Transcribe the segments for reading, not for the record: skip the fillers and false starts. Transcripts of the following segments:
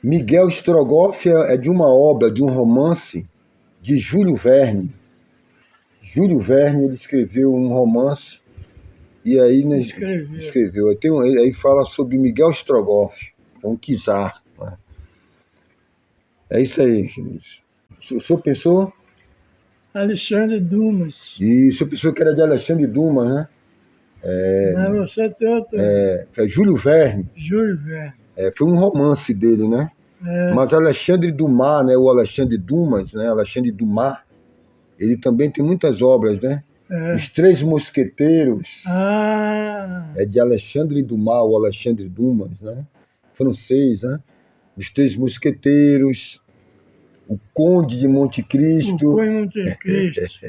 Miguel Strogoff é de uma obra, de um romance de Júlio Verne. Júlio Verne, ele escreveu um romance e aí escreveu. Aí fala sobre Miguel Strogoff, que é um czar. Né? É isso aí, queridos. O senhor pensou? Alexandre Dumas. Isso, eu pensou que era de Alexandre Dumas, né? Mas você tem outro. É Júlio Verne. Júlio Verne. Foi um romance dele, né? Mas Alexandre Dumas, né? O Alexandre Dumas, né? Alexandre Dumas, ele também tem muitas obras, né? Os Três Mosqueteiros. É de Alexandre Dumas, o Alexandre Dumas, né? Francês, né? Os Três Mosqueteiros, o Conde de Monte Cristo. O Conde de Monte Cristo.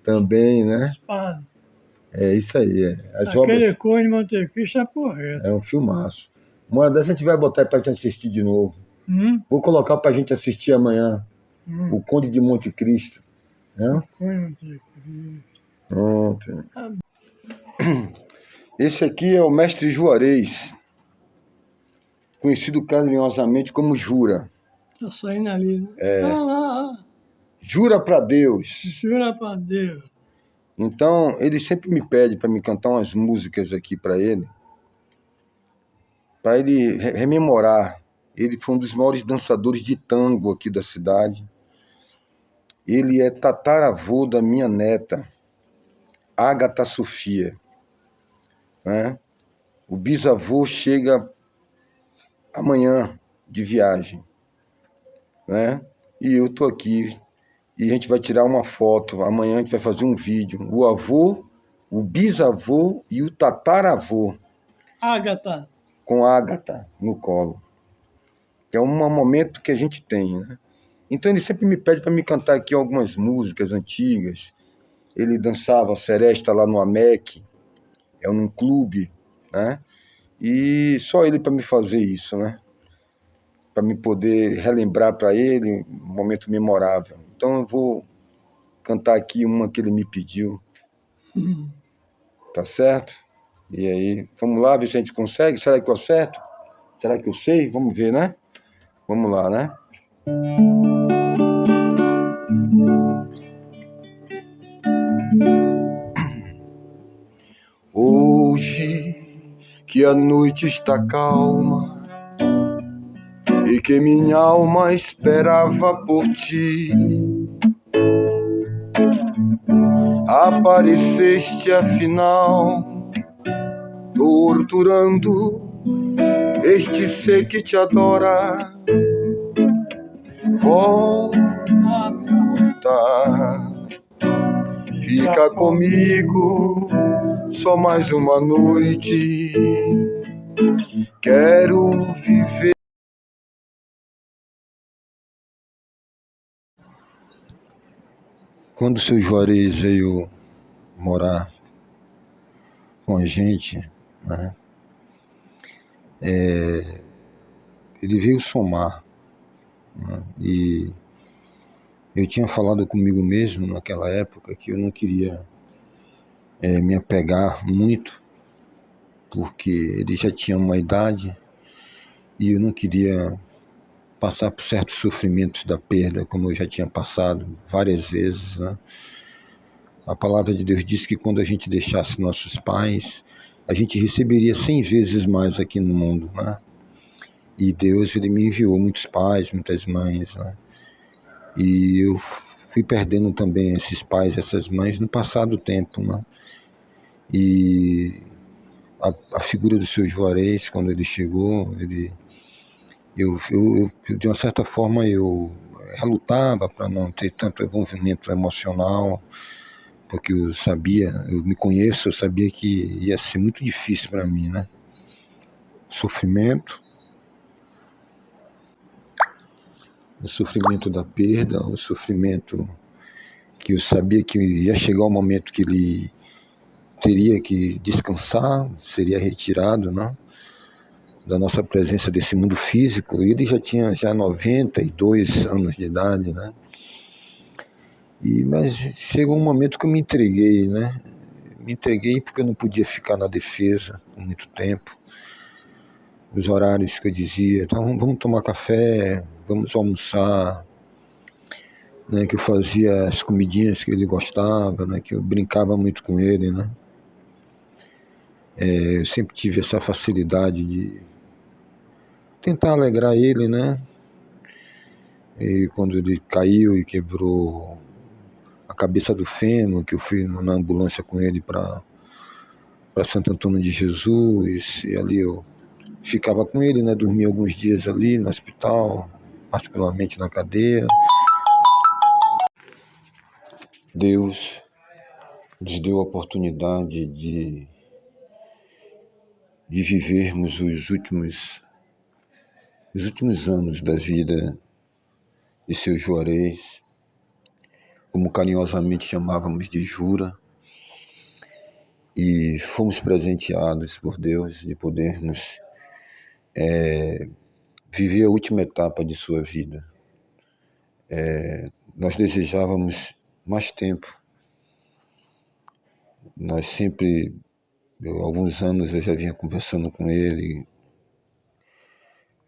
Também, né? Espada. É isso aí. Aquele Conde de Monte Cristo é porreiro. É um filmaço. Uma hora dessa a gente vai botar pra gente assistir de novo. Vou colocar pra gente assistir amanhã. O Conde de Monte Cristo. Né? O Conde de Monte Cristo. Pronto. Esse aqui é o Mestre Juarez, conhecido carinhosamente como Jura. Tá saindo ali, né? Jura pra Deus. Jura pra Deus. Então, ele sempre me pede para me cantar umas músicas aqui para ele rememorar. Ele foi um dos maiores dançadores de tango aqui da cidade. Ele é tataravô da minha neta, Ágata Sofia. Né? O bisavô chega amanhã de viagem. Né? E eu tô aqui. E a gente vai tirar uma foto. Amanhã a gente vai fazer um vídeo. O avô, o bisavô e o tataravô. Ágata. Com Ágata no colo. Que é um momento que a gente tem, né? Então ele sempre me pede para me cantar aqui algumas músicas antigas. Ele dançava seresta lá no AMEC, num clube, né? E só ele para me fazer isso, né? Para me poder relembrar para ele um momento memorável. Então eu vou cantar aqui uma que ele me pediu. Tá certo? E aí, vamos lá ver se a gente consegue. Será que eu acerto? Será que eu sei? Vamos ver, né? Vamos lá, né? Hoje que a noite está calma e que minha alma esperava por ti, apareceste afinal, torturando este ser que te adora. Volta, fica comigo só mais uma noite. Quero viver. Quando o seu Juarez veio morar com a gente, né? Ele veio somar, né? E eu tinha falado comigo mesmo naquela época que eu não queria me apegar muito, porque ele já tinha uma idade e eu não queria passar por certos sofrimentos da perda, como eu já tinha passado várias vezes, né? A palavra de Deus diz que quando a gente deixasse nossos pais, a gente receberia 100 vezes mais aqui no mundo, né? E Deus, ele me enviou muitos pais, muitas mães, né? E eu fui perdendo também esses pais, essas mães no passar do tempo, né? E a figura do seu Juarez, quando ele chegou, eu de uma certa forma, eu relutava para não ter tanto envolvimento emocional, porque eu me conheço, eu sabia que ia ser muito difícil para mim, né? O sofrimento da perda, o sofrimento que eu sabia que ia chegar o momento que ele teria que descansar, seria retirado, né, da nossa presença desse mundo físico. Ele já tinha 92 anos de idade, né? Mas chegou um momento que eu me entreguei, né? Me entreguei porque eu não podia ficar na defesa por muito tempo. os horários que eu dizia, então, vamos tomar café, vamos almoçar, né, que eu fazia as comidinhas que ele gostava, né, que eu brincava muito com ele, né. Eu sempre tive essa facilidade de tentar alegrar ele, né. E quando ele caiu e quebrou a cabeça do fêmur, que eu fui na ambulância com ele para Santo Antônio de Jesus, e ali eu ficava com ele, né, dormia alguns dias ali no hospital, particularmente na cadeira. Deus nos deu a oportunidade de vivermos os últimos anos da vida de seu Juarez, como carinhosamente chamávamos de Jura, e fomos presenteados por Deus de podermos viver a última etapa de sua vida. Nós desejávamos mais tempo. Nós sempre, há alguns anos eu já vinha conversando com ele,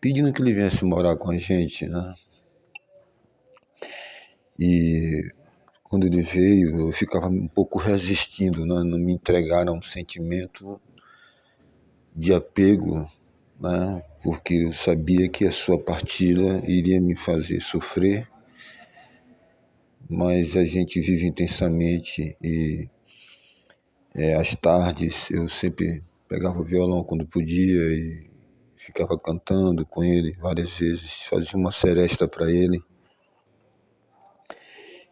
pedindo que ele viesse morar com a gente, né? E quando ele veio, eu ficava um pouco resistindo, né? Não me entregar a um sentimento de apego, né? Porque eu sabia que a sua partida iria me fazer sofrer, mas a gente vive intensamente e às tardes eu sempre pegava o violão quando podia e ficava cantando com ele várias vezes, fazia uma seresta para ele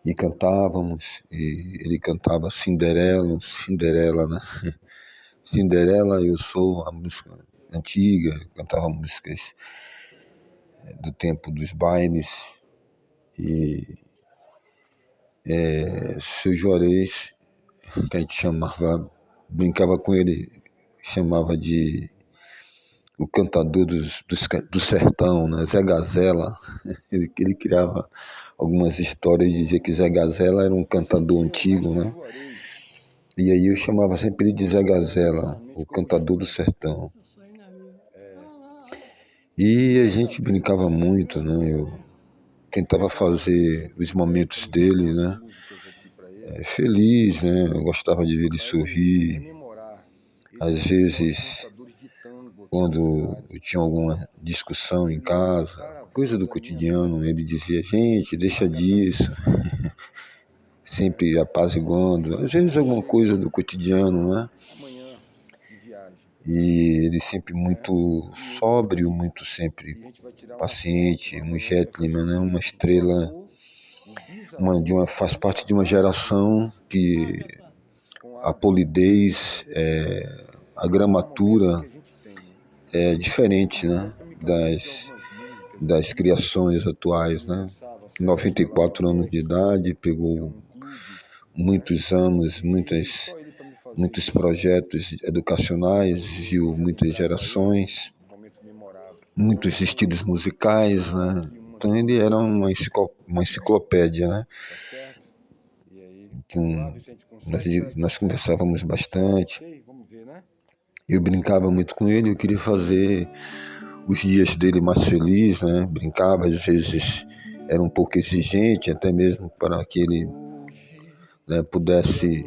e cantávamos, e ele cantava Cinderela, né? Cinderela, eu sou a música antiga, cantava músicas do tempo dos bailes, e seu Juarez, que a gente chamava, brincava com ele, chamava de o cantador do sertão, né? Zé Gazela. Ele criava algumas histórias e dizia que Zé Gazela era um cantador antigo, né? E aí eu chamava sempre ele de Zé Gazela, o cantador do sertão. E a gente brincava muito, né? Eu tentava fazer os momentos dele, né? Feliz, né? Eu gostava de ver ele sorrir. Às vezes, quando eu tinha alguma discussão em casa, coisa do cotidiano, ele dizia, gente, deixa disso. Sempre apaziguando, às vezes alguma coisa do cotidiano, né? E ele sempre muito sóbrio, muito sempre paciente, um gentleman, né? Uma estrela, faz parte de uma geração que a polidez, a gramatura é diferente, né? Das criações atuais, né? 94 anos de idade, pegou muitos anos, muitos projetos educacionais, viu muitas gerações, muitos estilos musicais, né? Então ele era uma enciclopédia, né? Então, nós conversávamos bastante, eu brincava muito com ele, eu queria fazer os dias dele mais felizes, né? Brincava, às vezes era um pouco exigente, até mesmo para que ele, né, pudesse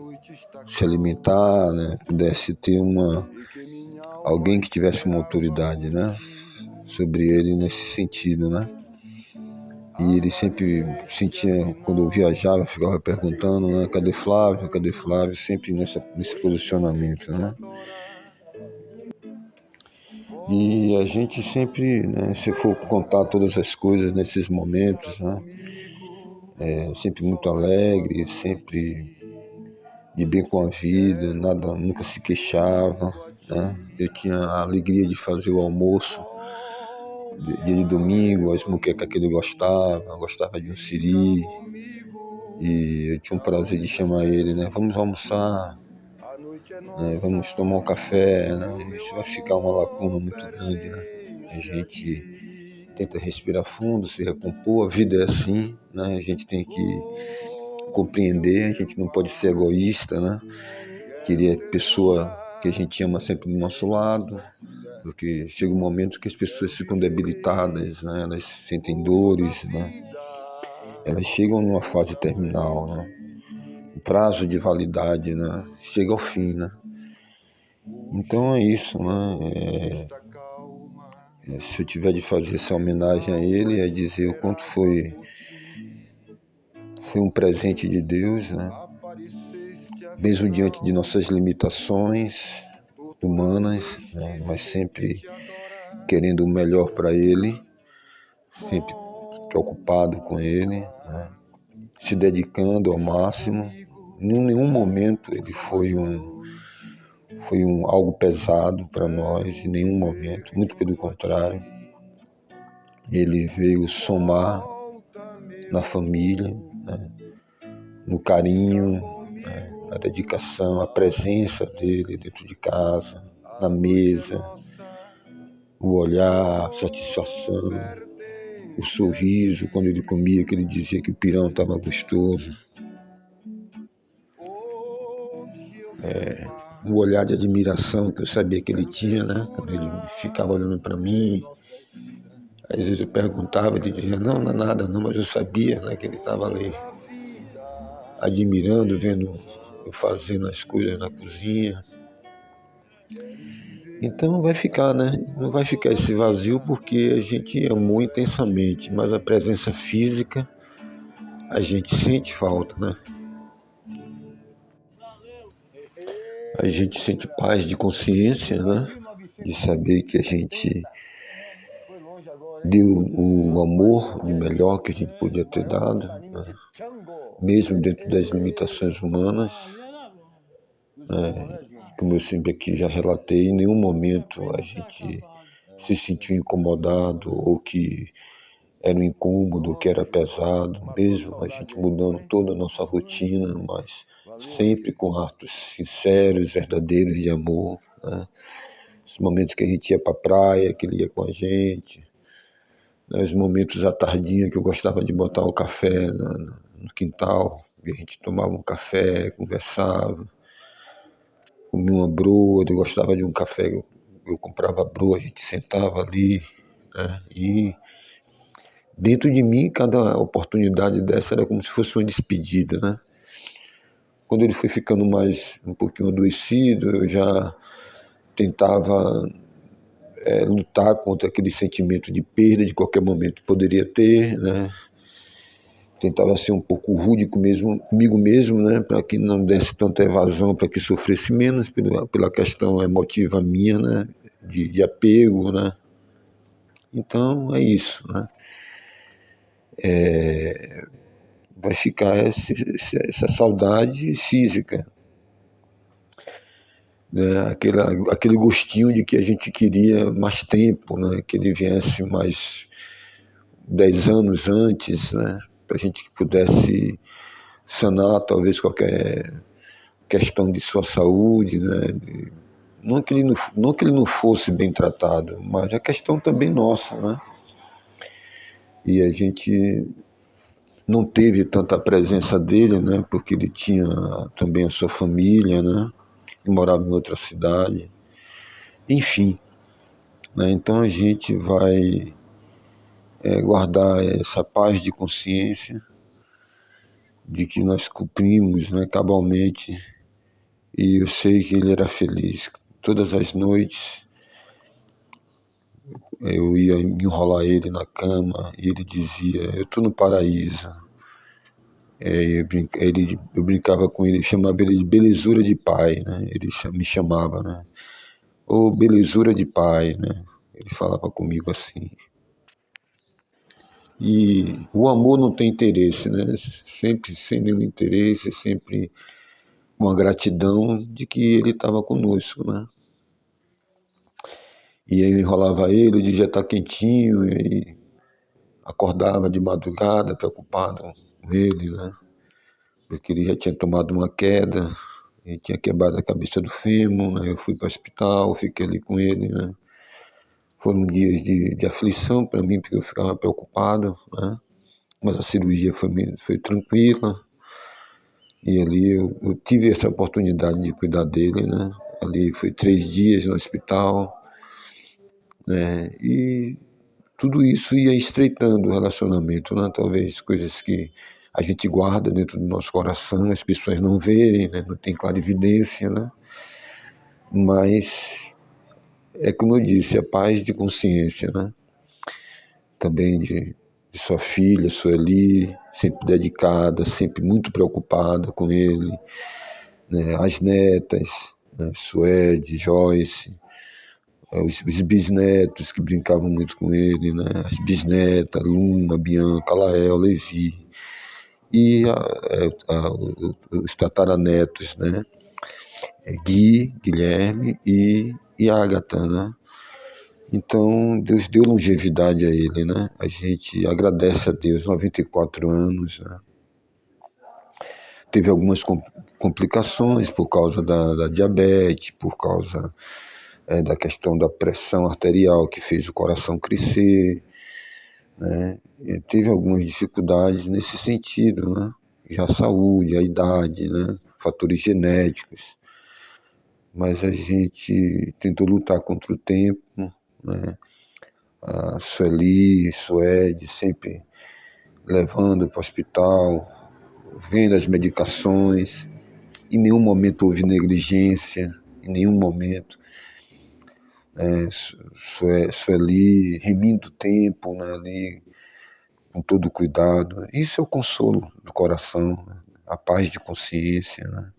se alimentar, né? Pudesse ter alguém que tivesse uma autoridade, né? Sobre ele nesse sentido, né? E ele sempre sentia, quando eu viajava, ficava perguntando, né? Cadê Flávio? Cadê Flávio? Sempre nesse posicionamento, né? E a gente sempre, né, se for contar todas as coisas nesses momentos, né, sempre muito alegre, sempre de bem com a vida, nunca se queixava, né? Eu tinha a alegria de fazer o almoço dia de domingo, as muquecas que ele gostava de um siri, e eu tinha o prazer de chamar ele, né? Vamos almoçar, né? Vamos tomar um café, né? Isso vai ficar uma lacuna muito grande, né? A gente tenta respirar fundo, se recompor, a vida é assim, né? A gente tem que compreender, a gente não pode ser egoísta, né? Querer a pessoa que a gente ama sempre do nosso lado, Porque chega um momento que as pessoas ficam debilitadas, né? Elas sentem dores, né? Elas chegam numa fase terminal, né? O prazo de validade, né? Chega ao fim, né? Então é isso, né? Se eu tiver de fazer essa homenagem a ele, é dizer o quanto foi um presente de Deus, né? Mesmo diante de nossas limitações humanas, né? Mas sempre querendo o melhor para ele, sempre preocupado com ele, né? Se dedicando ao máximo. Em nenhum momento ele foi algo pesado para nós, em nenhum momento, muito pelo contrário. Ele veio somar na família, né? No carinho, né? Na dedicação, a presença dele dentro de casa, na mesa, o olhar, a satisfação, o sorriso quando ele comia, que ele dizia que o pirão estava gostoso. O olhar de admiração que eu sabia que ele tinha, né? Quando ele ficava olhando para mim, às vezes eu perguntava, ele dizia, não é nada não, mas eu sabia, né, que ele estava ali admirando, vendo eu fazendo as coisas na cozinha. Então vai ficar, né? Não vai ficar esse vazio porque a gente amou intensamente, mas a presença física a gente sente falta, né? A gente sente paz de consciência, né? De saber que a gente deu o amor de melhor que a gente podia ter dado, né? Mesmo dentro das limitações humanas, né? Como eu sempre aqui já relatei, em nenhum momento a gente se sentiu incomodado ou que era um incômodo, que era pesado, mesmo a gente mudando toda a nossa rotina, mas sempre com atos sinceros, verdadeiros de amor, né? Os momentos que a gente ia para a praia, que ele ia com a gente, né? Os momentos à tardinha que eu gostava de botar o café no quintal, e a gente tomava um café, conversava, comia uma broa, eu gostava de um café, eu comprava broa, a gente sentava ali, né? E dentro de mim, cada oportunidade dessa era como se fosse uma despedida, né? Quando ele foi ficando mais um pouquinho adoecido, eu já tentava lutar contra aquele sentimento de perda de qualquer momento poderia ter, né? Tentava ser um pouco rude comigo mesmo, né? Para que não desse tanta evasão, para que sofresse menos pela questão emotiva minha, né? De apego, né? Então é isso, né? Vai ficar essa saudade física, né? Aquele gostinho de que a gente queria mais tempo, né? Que ele viesse mais 10 anos antes, né? Para a gente pudesse sanar talvez qualquer questão de sua saúde, né? Não que ele não fosse bem tratado, mas a questão também nossa, né? E a gente não teve tanta presença dele, né? Porque ele tinha também a sua família, né? E morava em outra cidade. Enfim, né? Então a gente vai guardar essa paz de consciência de que nós cumprimos, né, cabalmente, e eu sei que ele era feliz. Todas as noites eu ia enrolar ele na cama e ele dizia, eu estou no paraíso. Eu brincava com ele, chamava ele de belezura de pai, né? Ele me chamava, né? Ô, belezura de pai, né? Ele falava comigo assim. E o amor não tem interesse, né? Sempre sem nenhum interesse, sempre com a gratidão de que ele estava conosco, né? E aí eu enrolava ele, ele já está quentinho, e acordava de madrugada, preocupado com ele, né? Porque ele já tinha tomado uma queda, ele tinha quebrado a cabeça do fêmur, né? Eu fui para o hospital, fiquei ali com ele, né? Foram dias de aflição para mim, porque eu ficava preocupado, né? Mas a cirurgia foi tranquila, e ali eu tive essa oportunidade de cuidar dele, né? Ali foi 3 dias no hospital, né? E tudo isso ia estreitando o relacionamento, né? Talvez coisas que a gente guarda dentro do nosso coração, as pessoas não verem, né? Não tem clarividência, né? Mas é como eu disse, a paz de consciência, né? Também de sua filha, Sueli, sempre dedicada, sempre muito preocupada com ele, né? As netas, né? Suede, Joyce, os bisnetos que brincavam muito com ele, né? As bisnetas, Luna, Bianca, Lael, Levi, e os tataranetos, né? Gui, Guilherme e Ágata, né? Então, Deus deu longevidade a ele, né? A gente agradece a Deus, 94 anos, né? Teve algumas complicações por causa da diabetes, por causa da questão da pressão arterial que fez o coração crescer, né? E teve algumas dificuldades nesse sentido, né? Já a saúde, a idade, né? Fatores genéticos. Mas a gente tentou lutar contra o tempo, né? A Sueli, Suede, sempre levando para o hospital, vendo as medicações. Em nenhum momento houve negligência, em nenhum momento. Sueli remindo o tempo, né, ali, com todo cuidado. Isso é o consolo do coração, né? A paz de consciência, né?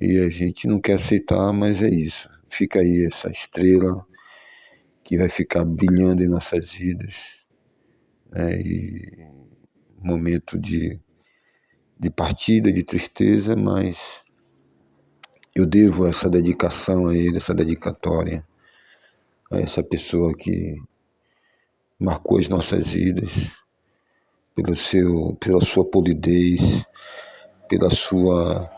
E a gente não quer aceitar, mas é isso. Fica aí essa estrela que vai ficar brilhando em nossas vidas, né? E momento de partida, de tristeza, mas eu devo essa dedicação a ele, essa dedicatória a essa pessoa que marcou as nossas vidas pela sua polidez, pela sua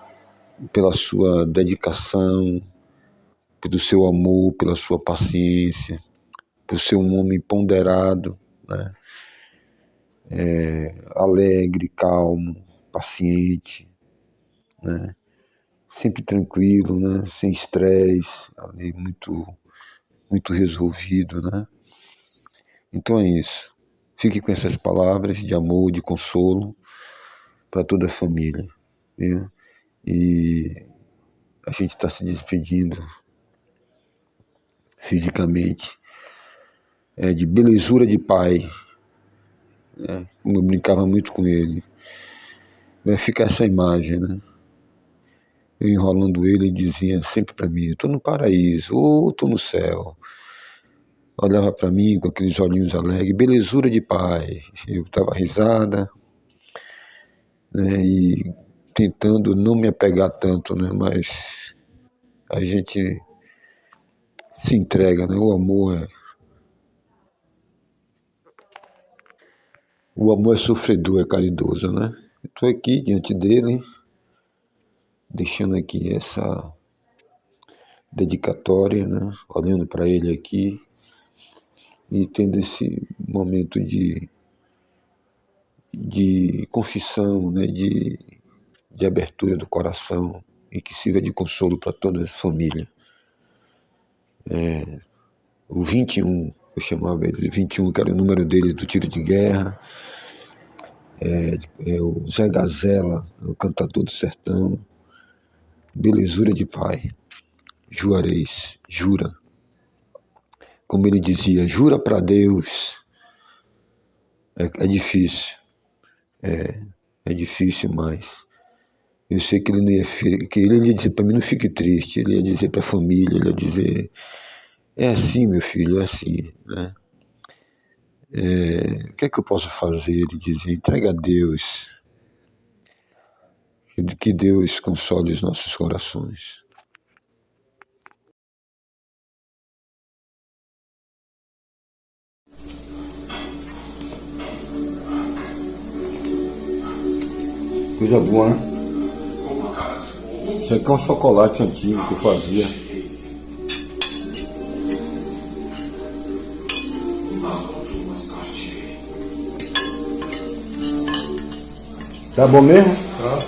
dedicação, pelo seu amor, pela sua paciência, por ser um homem ponderado, né? Alegre, calmo, paciente, né? Sempre tranquilo, né? Sem estresse, ali muito resolvido, né? Então é isso. Fique com essas palavras de amor, de consolo para toda a família, né? E a gente está se despedindo fisicamente, de belezura de pai, né? Como eu brincava muito com ele. Vai ficar essa imagem, né? Eu enrolando ele dizia sempre para mim: estou no paraíso, ou estou no céu. Olhava para mim com aqueles olhinhos alegres, belezura de pai. Eu dava risada, né? E tentando não me apegar tanto, né? Mas a gente se entrega, né? O amor é sofredor, é caridoso, né? Estou aqui diante dele, deixando aqui essa dedicatória, né? Olhando para ele aqui e tendo esse momento de confissão, né? De abertura do coração e que sirva de consolo para toda a família. O 21, eu chamava ele de 21, que era o número dele do tiro de guerra. O Zé Gazela, o cantador do sertão. Belezura de pai. Juarez, jura. Como ele dizia, jura para Deus. É difícil. É difícil, mas eu sei que ele ia dizer para mim: não fique triste. Ele ia dizer para a família, ele ia dizer: é assim, meu filho, é assim, né? O que é que eu posso fazer? Ele dizia: entrega a Deus, que Deus console os nossos corações. Coisa boa, né? Isso aqui é um chocolate antigo que eu fazia. Tá bom mesmo? Tá.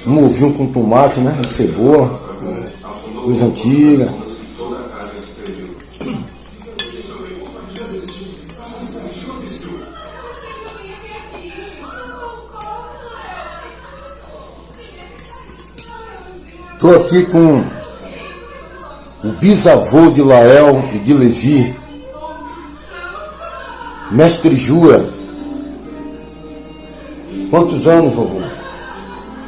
Um ovinho com tomate, né? Cebola. Coisa antiga. Estou aqui com o bisavô de Lael e de Levi, Mestre Jura. Quantos anos, vovô?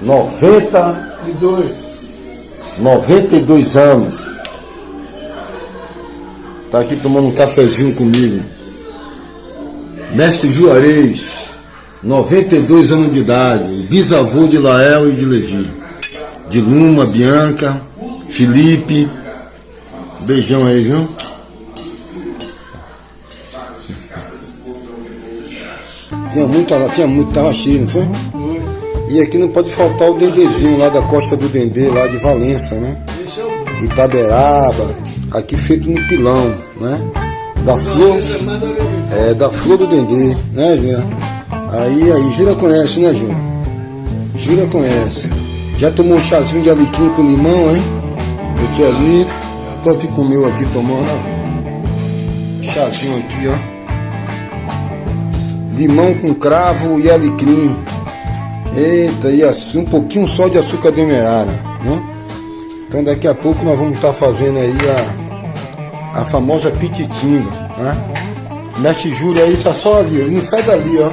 92 anos. Está aqui tomando um cafezinho comigo. Mestre Juarez, 92 anos de idade, bisavô de Lael e de Levi. De Luma, Bianca, Felipe. Beijão aí, viu? Tinha muito, tava cheio, não foi? E aqui não pode faltar o Dendezinho lá da Costa do Dendê, lá de Valença, né? Itaberaba, aqui feito no pilão, né? Da flor, da flor do Dendê, né, Jura? Aí, Jura conhece, né, Jura? Jura conhece. Já tomou um chazinho de alecrim com limão, hein? Eu tô ali, tô aqui com o meu aqui tomando, chazinho aqui, ó. Limão com cravo e alecrim. Eita, e assim, um pouquinho só de açúcar demerara, né? Então daqui a pouco nós vamos estar fazendo aí a famosa pititinga, né? Mestre Júlio aí tá só ali, ele não sai dali, ó.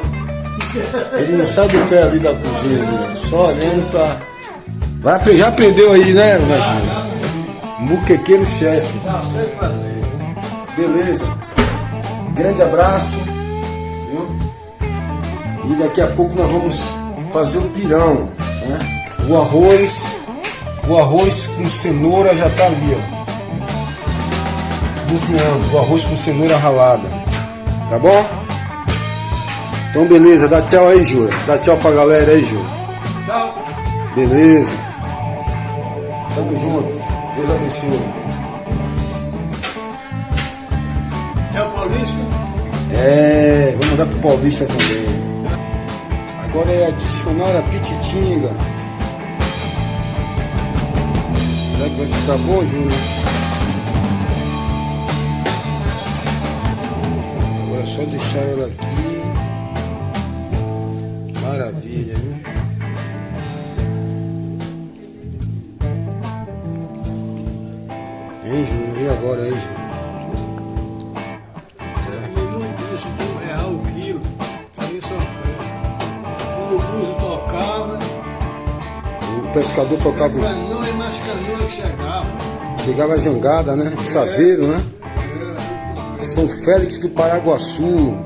Ele não sai do pé ali da cozinha, ali, só olhando pra... Já aprendeu aí, né, mestre? Muquequeiro chefe. Beleza. Grande abraço. Viu? E daqui a pouco nós vamos fazer o pirão, né? O arroz com cenoura já tá ali, ó. Cozinhando, o arroz com cenoura ralada. Tá bom? Então beleza, dá tchau aí, Júlia. Dá tchau pra galera aí, Júlia. Tchau. Beleza. Tamo junto. Deus abençoe. É o Paulista? Vamos dar pro Paulista também. Agora é adicionar a pititinga. Será que vai ficar bom, Júnior? Agora é só deixar ela aqui. Maravilha, viu? Hein, Júnior? E agora aí, Júnior? Muito isso de R$1 o quilo. Aí em São Félix. Quando o Cruz tocava. O pescador tocava. Canoa e mais canoa que chegava. Chegava a jangada, né? Saveiro, né? São Félix do Paraguaçu.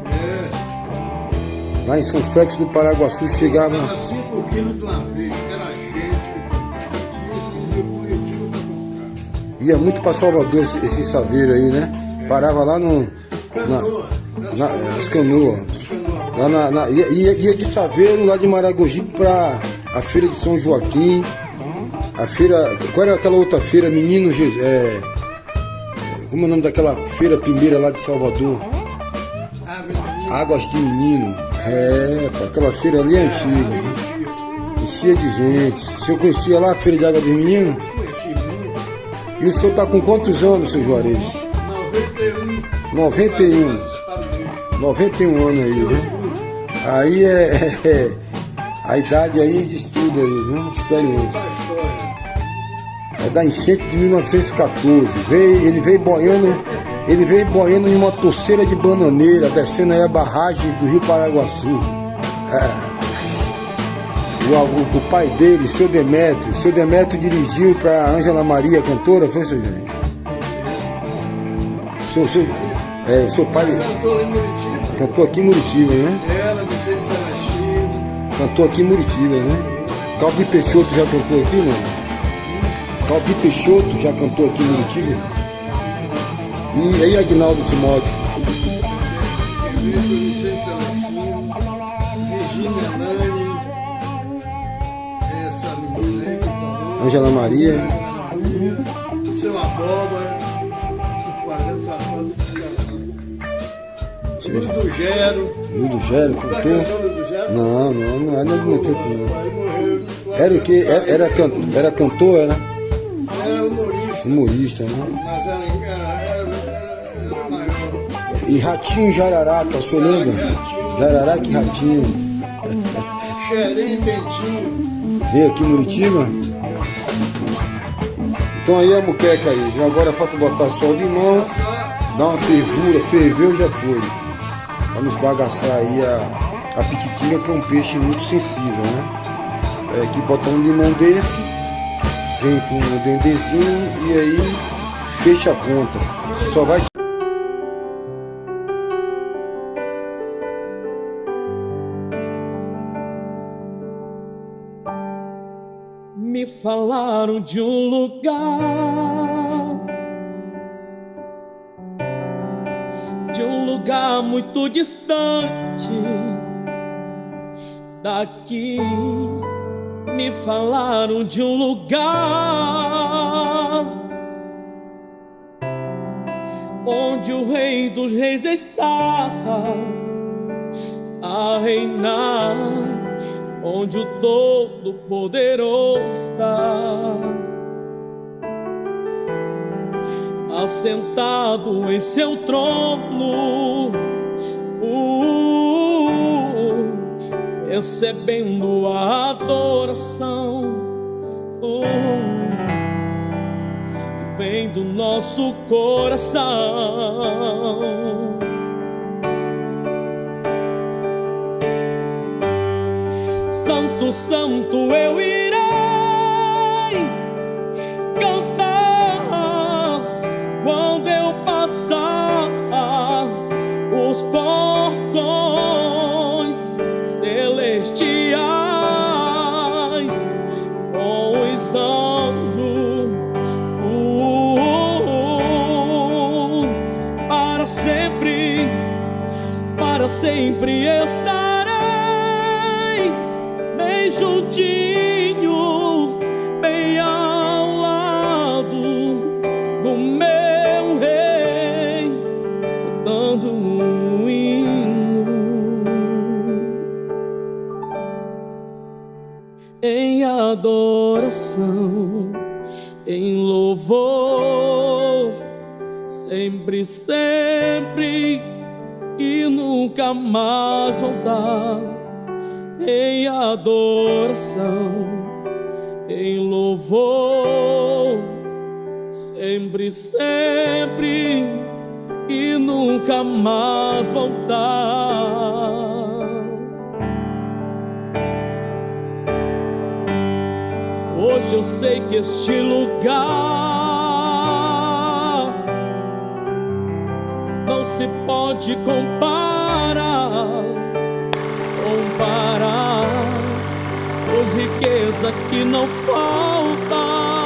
Lá em São Félix do Paraguaçu chegava. 5 quilos de uma vez. Era gente. Ia muito para Salvador esse saveiro aí, né? Parava lá nas canoas. Lá ia de Saveiro, lá de Maragogipe para a feira de São Joaquim. A feira. Qual era aquela outra feira? Menino Jesus. Como é o nome daquela feira primeira lá de Salvador? Águas de Menino. Aquela feira ali é antiga. Enchia de gente. Se eu conhecia lá a feira de Águas de Menino? E o senhor tá com quantos anos, seu Juarez? 91. 91 anos aí, viu? Aí a idade aí diz tudo aí, viu? Experiência. É da enchente de 1914. Ele veio boiando em uma torceira de bananeira, descendo aí a barragem do Rio Paraguaçu. O pai dele, seu Demétrio dirigiu para Ângela Maria, cantora, foi, seu Juarez? Seu pai cantou aqui em Muritiba, né? Cantou aqui em Muritiba, né? Calbi Peixoto já cantou aqui, né? Calbi Peixoto já cantou aqui em Muritiba. E aí, Aguinaldo Timóteo? Ângela Maria. Seu Abóbora. Ludo Gero, cantor? Não é do meu tempo, não. Era o quê? Era cantor, era? Era humorista. Humorista, né? Mas era maior. E Ratinho Jararaca, o senhor lembra? Jararaca e Ratinho. Xerém Bentinho. Veio aqui em Muritiba? Então aí a muqueca aí. Agora falta botar só o limão, dar uma fervura, ferveu já foi. Pra não esbagaçar aí a piquitinga, que é um peixe muito sensível, né? Que botar um limão desse, vem com o dendezinho e aí fecha a ponta. Só vai. Me falaram de um lugar muito distante daqui. Me falaram de um lugar onde o Rei dos Reis está a reinar, onde o Todo-Poderoso está assentado em seu trono, recebendo a adoração que vem do nosso coração. Santo, santo, eu irei cantar quando eu passar os portões celestiais com os anjos, para sempre estarei bem juntinho, bem ao lado do meu Rei, cantando um hino em adoração, em louvor, sempre, sempre e nunca mais voltar. Em adoração, em louvor, sempre, sempre e nunca mais voltar. Hoje eu sei que este lugar não se pode comparar, por riqueza que não falta.